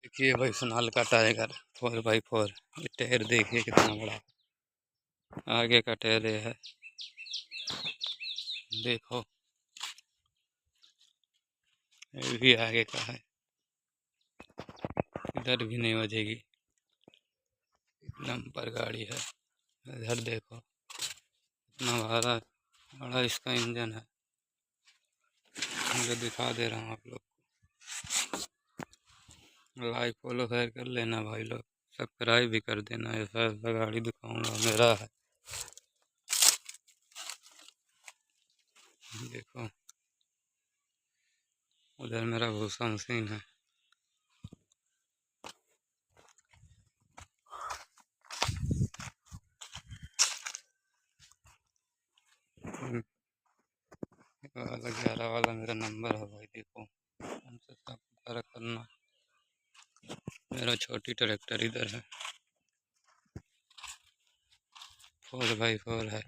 देखिए भाई फिनाल का टाइगर 4x4। ये टायर देखिए कितना बड़ा। आगे का टायर ये है, देखो ये भी आगे का है। इधर भी नहीं बजेगी, नंबर गाड़ी है। इधर देखो इतना बड़ा इसका इंजन है। मुझे दिखा दे रहा हूँ आप लोग को। लाइक फॉलो शेयर कर लेना भाई लोग, सब्सक्राइब भी कर देना। ऐसा ऐसा गाड़ी दिखाऊंगा मेरा है। देखो उधर मेरा भूसा मशीन है। वाला 11 वाला मेरा नंबर है भाई। देखो हमसे सब फर्क करना। मेरा छोटी ट्रैक्टर इधर है, 4x4 है।